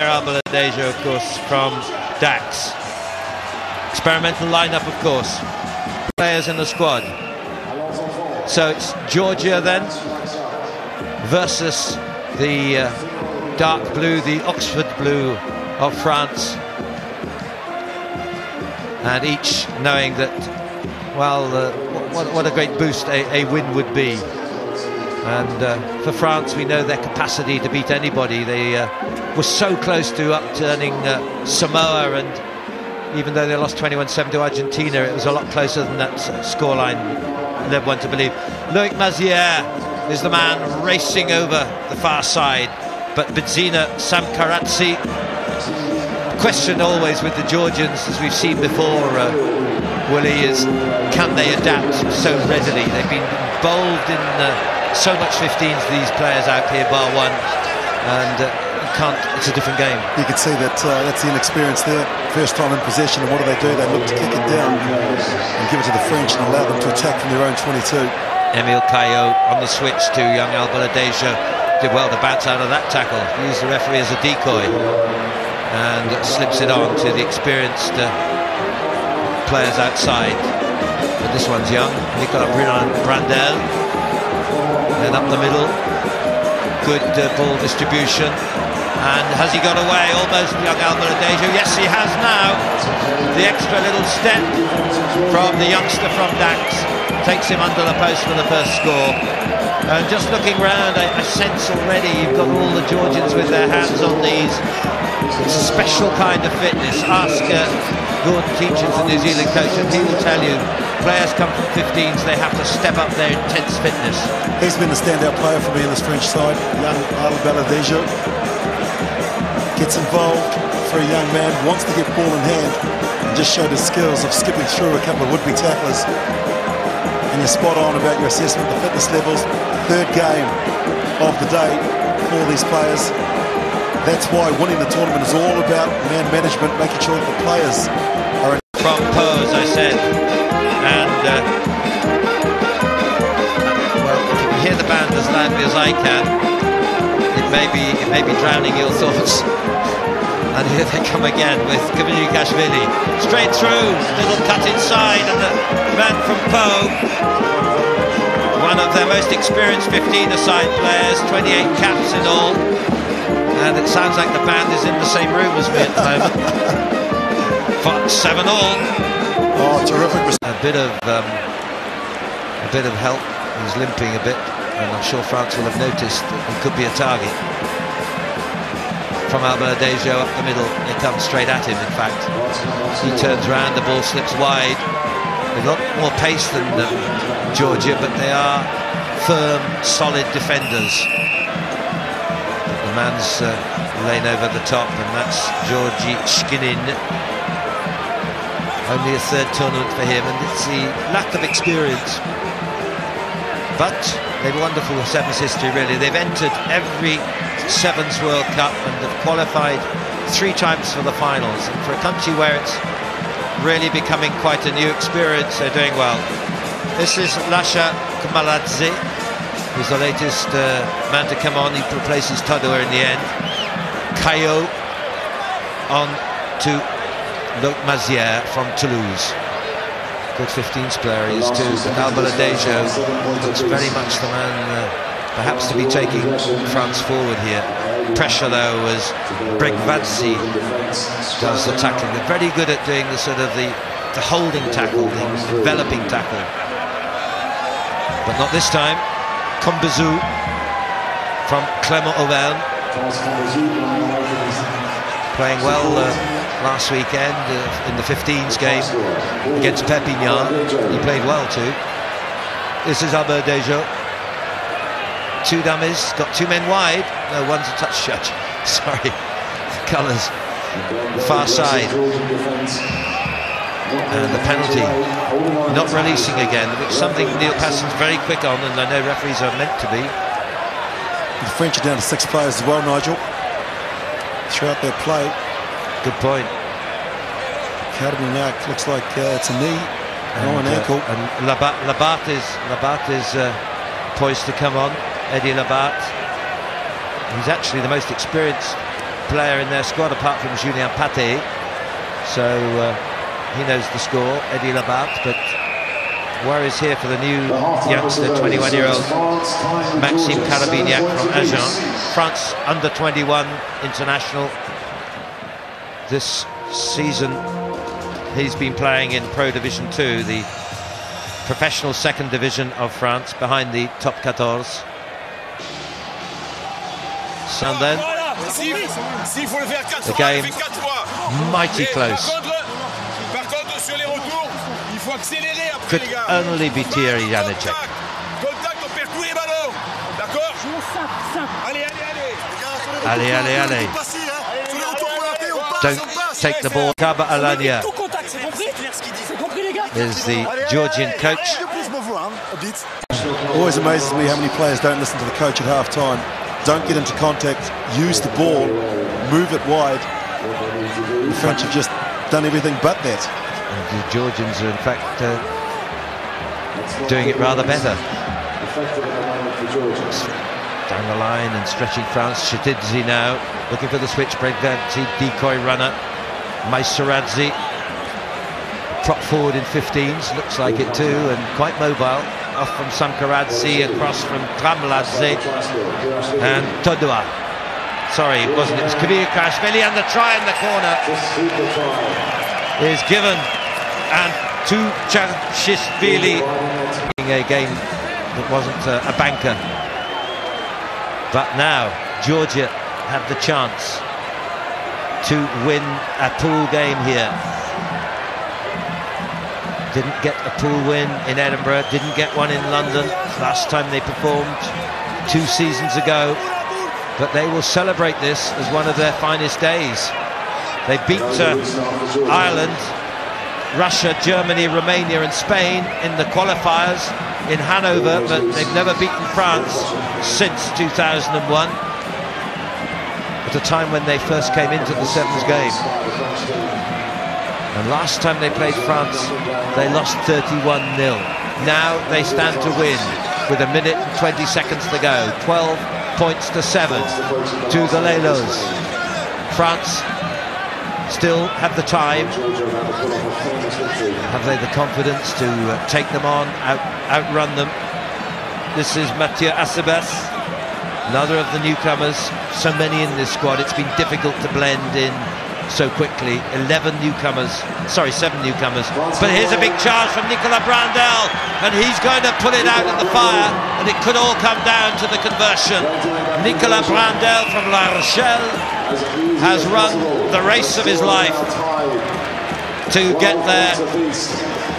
Albaladejo, of course, from Dax. Experimental lineup, of course. Players in the squad. So it's Georgia then versus the dark blue, the Oxford blue of France. And each knowing that, well, what a great boost a win would be. And for France, we know their capacity to beat anybody. They were so close to upturning Samoa, and even though they lost 21-7 to Argentina, it was a lot closer than that scoreline led one to believe. Loic Mazière is the man racing over the far side, but Bidzina Samkaradze, question always with the Georgians, as we've seen before, Willie, is can they adapt so readily? They've been involved in so much 15s, these players out here, bar one, and you can't, it's a different game. You can see that that's the inexperience there. First time in possession, and what do? They look to kick it down and give it to the French and allow them to attack from their own 22. Emile Caillot on the switch to young Albaladejo. Did well to bounce out of that tackle. Used the referee as a decoy and slips it on to the experienced players outside. But this one's young. Nicolas Brandel. Then up the middle. Good ball distribution. And has he got away? Almost young Albaladejo. Yes, he has now. The extra little step from the youngster from Dax takes him under the post for the first score. And just looking round, I sense already you've got all the Georgians with their hands on these. It's a special kind of fitness. Ask Gordon Teachins, the New Zealand coach, and he will tell you players come from 15s, they have to step up their intense fitness. He's been the standout player for me in this French side, young Albaladejo. Gets involved for a young man, wants to get ball in hand, and just showed his skills of skipping through a couple of would-be tacklers. And you're spot on about your assessment, the fitness levels. Third game of the day for these players. That's why winning the tournament is all about man management, making sure that the players are from Poe, as I said. And well, if you can hear the band as loudly as I can, it may be drowning your thoughts. And here they come again with Kashvili. Straight through, little cut inside, and the man from Poe, one of their most experienced 15-a-side players, 28 caps in all. And it sounds like the band is in the same room as me at the moment. But 7 all. Oh, terrific. A bit of help. He's limping a bit, and I'm sure France will have noticed that he could be a target. From Albaladejo up the middle, it comes straight at him. In fact, he turns around, the ball slips wide. They've got more pace than Georgia, but they are firm, solid defenders. The man's laying over the top, and that's Georgie Shkinin. Only a third tournament for him, and it's the lack of experience. But they've wonderful Sevens history, really. They've entered every Sevens World Cup and have qualified 3 times for the finals. And for a country where it's really becoming quite a new experience, they're doing well. This is Lasha Kamaladze, who's the latest man to come on. He replaces Tadua in the end. Caillot on to Loic Mazière from Toulouse. Good 15s player he is too, but Albaladejo looks very much the man perhaps to be taking France forward here. Pressure though as Bregvadze does the tackling. They're very good at doing the sort of the holding tackle, the developing tackle. But not this time. Combezou from Clermont Auvergne, playing well last weekend in the 15s game against Perpignan. He played well too. This is Albaladejo. 2 dummies, got 2 men wide. No, one's a touch judge. Sorry, colours. Far side. And the penalty. Not releasing again, which is something Neil Passon's very quick on, and I know referees are meant to be. The French are down to 6 players as well, Nigel. Throughout their play. Good point. Academy now looks like it's a knee, or an ankle. And Labat is poised to come on. Eddie Labat. He's actually the most experienced player in their squad apart from Julien Paté, so he knows the score, Eddie Labarthe, but worries here for the new youngster, 21-year-old Maxime Carabignac from Agen, France under-21 international. This season he's been playing in Pro Division 2, the professional second division of France, behind the top 14. And then the game mighty close. Could only be Thierry Janecek. Allez. Don't take the ball. Kaba Alanya is the Georgian coach. Always amazes me how many players don't listen to the coach at half-time, don't get into contact, use the ball, move it wide. The French have just done everything but that. And the Georgians are in fact doing it rather better. Down the line and stretching France. Shetidze now looking for the switch. Bregdadze, decoy runner. Maisaradze, prop forward in 15s, looks like it too, and quite mobile. Off from Sankaradze, across from Kramladze, and Todua. Sorry, it wasn't. It was Kabir Kashvili, and the try in the corner is given. And to Chashishvili, a game that wasn't a banker. But now Georgia have the chance to win a pool game here. Didn't get a pool win in Edinburgh, didn't get one in London last time they performed 2 seasons ago, but they will celebrate this as one of their finest days. They beat Ireland, Russia, Germany, Romania and Spain in the qualifiers in Hanover, but they've never beaten France since 2001, at a time when they first came into the Sevens game. And last time they played France, they lost 31-0. Now they stand to win with 1 minute and 20 seconds to go. 12 points to 7 to the Lelos. France still have the time. Have they the confidence to take them on, outrun them? This is Mathieu Assebas, another of the newcomers. So many in this squad, it's been difficult to blend in so quickly. 7 newcomers. But here's a big charge from Nicolas Brandel, and he's going to put it out in the fire, and it could all come down to the conversion. Nicolas Brandel from La Rochelle has run the race of his life to get there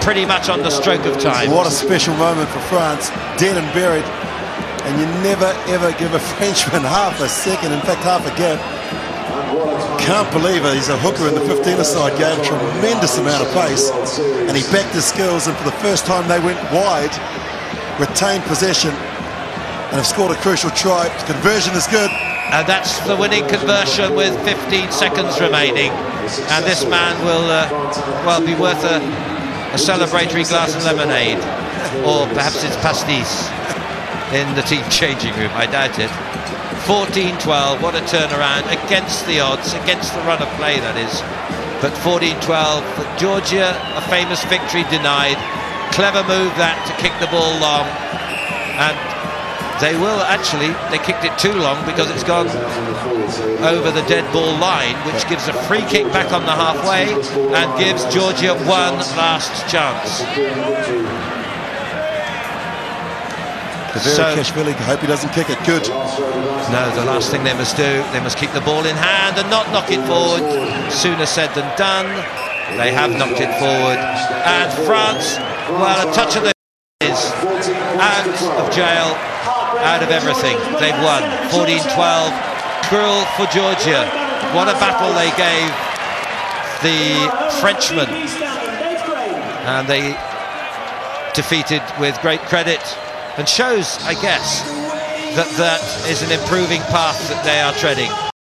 pretty much on the stroke of time. What a special moment for France, dead and buried, and you never ever give a Frenchman half a second, in fact half a gap. Can't believe it, he's a hooker in the 15-a-side game, tremendous amount of pace, and he backed his skills, and for the first time they went wide, retained possession, and have scored a crucial try. Conversion is good. And that's the winning conversion with 15 seconds remaining, and this man will well be worth a celebratory glass of lemonade, or perhaps it's pastis in the team changing room. I doubt it. 14-12, what a turnaround, against the odds, against the run of play that is, but 14-12 for Georgia, a famous victory denied. Clever move that to kick the ball long, and they will actually, they kicked it too long because it's gone over the dead ball line, which gives a free kick back on the halfway and gives Georgia one last chance. Kashvili, hope he doesn't kick it. Good. No, the last thing they must do, they must keep the ball in hand and not knock it forward. Sooner said than done. They have knocked it forward. And France, well, a touch of the is out of jail, out of everything. They've won. 14-12. Cruel for Georgia. What a battle they gave the Frenchmen. And they defeated with great credit. And shows, I guess, that is an improving path that they are treading.